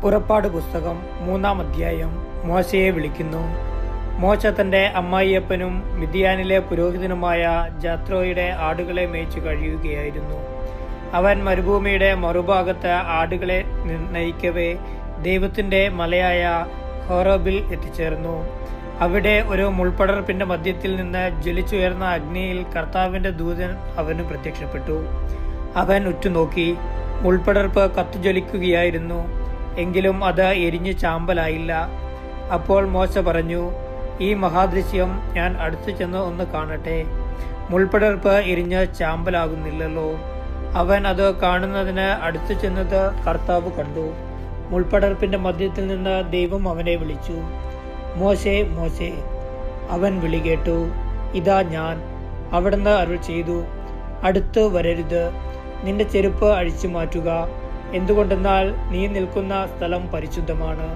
പുറപ്പാട് പുസ്തകം 3-ാം അധ്യായം. മോശയെ വിളിക്കുന്നു. മോശ തന്റെ അമ്മായിയപ്പനും മിദ്യാനിലെ പുരോഹിതനുമായ ജത്രോയുടെ ആടുകളെ മേയിച്ചു കഴിയുകയായിരുന്നു. അവൻ മരുഭൂമിയുടെ മറുഭാഗത്ത് ആടുകളെ നയിക്കവേ ദൈവത്തിന്റെ മലയായ ഹോറബിൽ എത്തിച്ചേർന്നു. അവിടെ ഒരു മുൾപടർപ്പിന്റെ മധ്യത്തിൽ നിന്ന് ജ്വലിച്ചുയർന്ന അഗ്നിയിൽ കർത്താവിന്റെ ദൂതൻ അവന് പ്രത്യക്ഷപ്പെട്ടു. അവൻ ഉറ്റുനോക്കി. മുൾപടർപ്പ് കത്തുജ്വലിക്കുകയായിരുന്നു, എങ്കിലും അത് എരിഞ്ഞു ചാമ്പലായില്ല. അപ്പോൾ മോശ പറഞ്ഞു, ഈ മഹാദൃശ്യം ഞാൻ അടുത്തു ചെന്ന് ഒന്ന് കാണട്ടെ. മുൾപടർപ്പ് എരിഞ്ഞ് ചാമ്പലാകുന്നില്ലല്ലോ. അവൻ അത് കാണുന്നതിന് അടുത്തു ചെന്നത് കർത്താവ് കണ്ടു. മുൾപടർപ്പിന്റെ മധ്യത്തിൽ നിന്ന് ദൈവം അവനെ വിളിച്ചു, മോശേ, മോശേ. അവൻ വിളി കേട്ടു, ഇതാ ഞാൻ. അവിടുന്ന് അരുൾ ചെയ്തു, അടുത്ത് വരരുത്, നിന്റെ ചെരുപ്പ് അഴിച്ചു മാറ്റുക. എന്തുകൊണ്ടെന്നാൽ നീ നിൽക്കുന്ന സ്ഥലം പരിശുദ്ധമാണ്.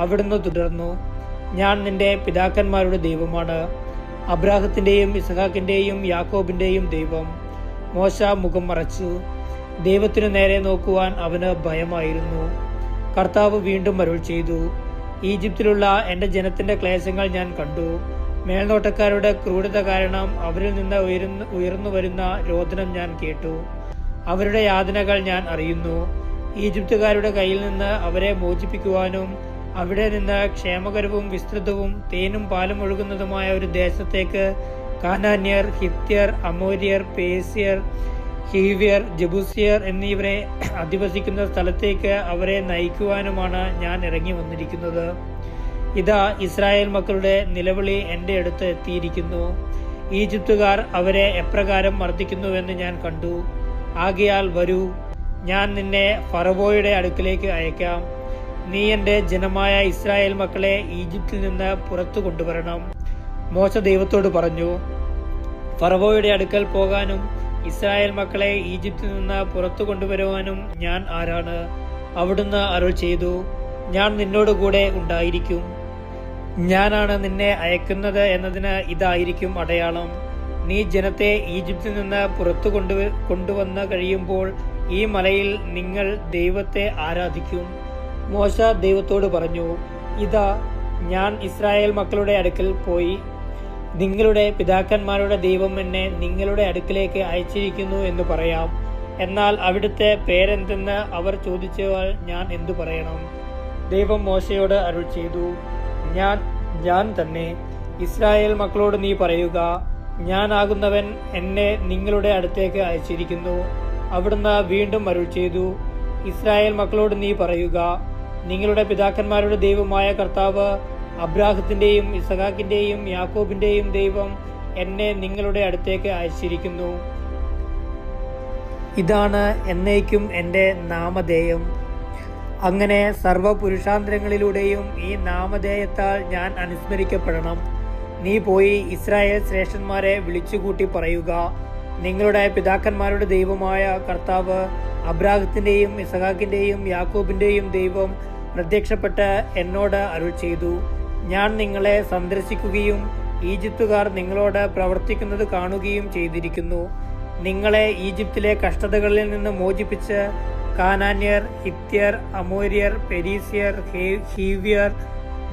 അവിടുന്ന് തുടർന്നു, ഞാൻ നിന്റെ പിതാക്കന്മാരുടെ ദൈവമാണ്, അബ്രാഹത്തിന്റെയും ഇസഹാക്കിന്റെയും യാക്കോബിന്റെയും ദൈവം. മോശ മുഖം മറച്ചു. ദൈവത്തിനു നേരെ നോക്കുവാൻ അവന് ഭയമായിരുന്നു. കർത്താവ് വീണ്ടും അരുൾ ചെയ്തു, ഈജിപ്തിലുള്ള എന്റെ ജനത്തിന്റെ ക്ലേശങ്ങൾ ഞാൻ കണ്ടു. മേൽനോട്ടക്കാരുടെ ക്രൂരത കാരണം അവരിൽ നിന്ന് ഉയർന്നു വരുന്ന രോദനം ഞാൻ കേട്ടു. അവരുടെ യാതനകൾ ഞാൻ അറിയുന്നു. ഈജിപ്തുകാരുടെ കയ്യിൽ നിന്ന് അവരെ മോചിപ്പിക്കുവാനും അവിടെ നിന്ന് ക്ഷേമകരവും വിസ്തൃതവും തേനും പാലും ഒഴുകുന്നതുമായ ഒരു ദേശത്തേക്ക് കാനാന്യർ, ഹിത്യർ, അമോര്യർ, പേസ്യർ, ഹീവ്യർ, ജബൂസ്യർ എന്നിവരെ അധിവസിക്കുന്ന സ്ഥലത്തേക്ക് അവരെ നയിക്കുവാനുമാണ് ഞാൻ ഇറങ്ങി വന്നിരിക്കുന്നത്. ഇതാ, ഇസ്രായേൽ മക്കളുടെ നിലവിളി എന്റെ അടുത്ത് എത്തിയിരിക്കുന്നു. ഈജിപ്തുകാർ അവരെ എപ്രകാരം മർദ്ദിക്കുന്നുവെന്ന് ഞാൻ കണ്ടു. ആകയാൽ വരൂ, ഞാൻ നിന്നെ ഫറവോയുടെ അടുക്കലേക്ക് അയക്കാം. നീ എന്റെ ജനമായ ഇസ്രായേൽ മക്കളെ ഈജിപ്തിൽ നിന്ന് പുറത്തു കൊണ്ടുവരണം. മോശ ദൈവത്തോട് പറഞ്ഞു, ഫറവോയുടെ അടുക്കൽ പോകാനും ഇസ്രായേൽ മക്കളെ ഈജിപ്തിൽ നിന്ന് പുറത്തു കൊണ്ടുവരുവാനും ഞാൻ ആരാണ്? അവിടുന്ന് അരുൾ ചെയ്തു, ഞാൻ നിന്നോടുകൂടെ ഉണ്ടായിരിക്കും. ഞാനാണ് നിന്നെ അയക്കുന്നത് എന്നതിന് ഇതായിരിക്കും അടയാളം. നീ ജനത്തെ ഈജിപ്തിൽ നിന്ന് പുറത്തു കൊണ്ടുവന്ന് കഴിയുമ്പോൾ ഈ മലയിൽ നിങ്ങൾ ദൈവത്തെ ആരാധിക്കും. മോശ ദൈവത്തോട് പറഞ്ഞു, ഇതാ, ഞാൻ ഇസ്രായേൽ മക്കളുടെ അടുക്കൽ പോയി നിങ്ങളുടെ പിതാക്കന്മാരുടെ ദൈവം എന്നെ നിങ്ങളുടെ അടുക്കിലേക്ക് അയച്ചിരിക്കുന്നു എന്ന് പറയാം. എന്നാൽ അവിടുത്തെ പേരെന്തെന്ന് അവർ ചോദിച്ചാൽ ഞാൻ എന്തു പറയണം? ദൈവം മോശയോട് അരുൾ ചെയ്തു, ഞാൻ തന്നെ. ഇസ്രായേൽ മക്കളോട് നീ പറയുക, ഞാനാകുന്നവൻ എന്നെ നിങ്ങളുടെ അടുത്തേക്ക് അയച്ചിരിക്കുന്നു. അവിടുന്ന് വീണ്ടും അരുൾ ചെയ്തു, ഇസ്രായേൽ മക്കളോട് നീ പറയുക, നിങ്ങളുടെ പിതാക്കന്മാരുടെ ദൈവമായ കർത്താവ്, അബ്രാഹത്തിന്റെയും ഇസഹാക്കിന്റെയും യാക്കോബിന്റെയും ദൈവം എന്നെ നിങ്ങളുടെ അടുത്തേക്ക് അയച്ചിരിക്കുന്നു. ഇതാണ് എന്നേക്കും എന്റെ നാമധേയം. അങ്ങനെ സർവ്വപുരുഷാന്തരങ്ങളിലൂടെയും ഈ നാമധേയത്താൽ ഞാൻ അനുസ്മരിക്കപ്പെടണം. നീ പോയി ഇസ്രായേൽ ശ്രേഷ്ഠന്മാരെ വിളിച്ചുകൂട്ടി പറയുക, നിങ്ങളുടെ പിതാക്കന്മാരുടെ ദൈവമായ കർത്താവ്, അബ്രാഹത്തിന്റെയും ഇസഹാക്കിന്റെയും യാക്കോബിന്റെയും ദൈവം പ്രത്യക്ഷപ്പെട്ട് എന്നോട് അരുൾ ചെയ്തു, ഞാൻ നിങ്ങളെ സന്ദർശിക്കുകയും ഈജിപ്തുകാർ നിങ്ങളോട് പ്രവർത്തിക്കുന്നത് കാണുകയും ചെയ്തിരിക്കുന്നു. നിങ്ങളെ ഈജിപ്തിലെ കഷ്ടതകളിൽ നിന്ന് മോചിപ്പിച്ച് കാനാന്യർ, ഹിത്യർ, അമോര്യർ, പെരീസ്യർ, ഹീവ്യർ,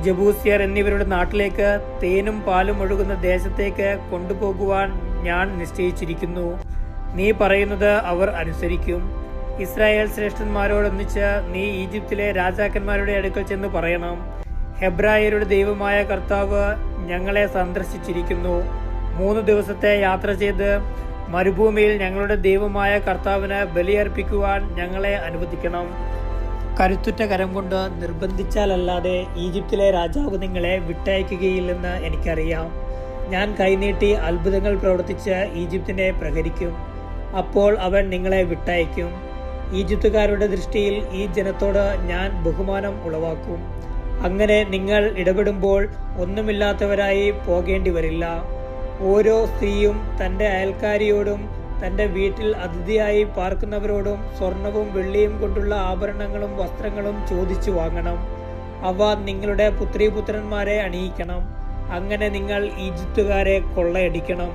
ജബൂസ്യർ എന്നിവരുടെ നാട്ടിലേക്ക് തേനും പാലും ഒഴുകുന്ന ദേശത്തേക്ക് കൊണ്ടുപോകുവാൻ ഞാൻ നിശ്ചയിച്ചിരിക്കുന്നു. നീ പറയുന്നത് അവർ അനുസരിക്കും. ഇസ്രായേൽ ശ്രേഷ്ഠന്മാരോടൊന്നിച്ച് നീ ഈജിപ്തിലെ രാജാക്കന്മാരുടെ അടുക്കൽ ചെന്ന് പറയണം, ഹെബ്രായരുടെ ദൈവമായ കർത്താവ് ഞങ്ങളെ സന്ദർശിച്ചിരിക്കുന്നു. 3 ദിവസത്തെ യാത്ര ചെയ്ത് മരുഭൂമിയിൽ ഞങ്ങളുടെ ദൈവമായ കർത്താവിന് ബലിയർപ്പിക്കുവാൻ ഞങ്ങളെ അനുവദിക്കണം. കരുത്തുറ്റ കരം കൊണ്ട് നിർബന്ധിച്ചാലല്ലാതെ ഈജിപ്തിലെ രാജാവ് നിങ്ങളെ വിട്ടയക്കുകയില്ലെന്ന് എനിക്കറിയാം. ഞാൻ കൈനീട്ടി അത്ഭുതങ്ങൾ പ്രവർത്തിച്ച് ഈജിപ്തിനെ പ്രഹരിക്കും. അപ്പോൾ അവൻ നിങ്ങളെ വിട്ടയക്കും. ഈജിപ്തുകാരുടെ ദൃഷ്ടിയിൽ ഈ ജനത്തോട് ഞാൻ ബഹുമാനം ഉളവാക്കും. അങ്ങനെ നിങ്ങൾ ഇടപെടുമ്പോൾ ഒന്നുമില്ലാത്തവരായി പോകേണ്ടി വരില്ല. ഓരോ സ്ത്രീയും തന്റെ അയൽക്കാരിയോടും തന്റെ വീട്ടിൽ അതിഥിയായി പാർക്കുന്നവരോടും സ്വർണവും വെള്ളിയും കൊണ്ടുള്ള ആഭരണങ്ങളും വസ്ത്രങ്ങളും ചോദിച്ചു വാങ്ങണം. അവ നിങ്ങളുടെ പുത്രീപുത്രന്മാരെ അണിയിക്കണം. അങ്ങനെ നിങ്ങൾ ഈജിപ്തുകാരെ കൊള്ളയടിക്കണം.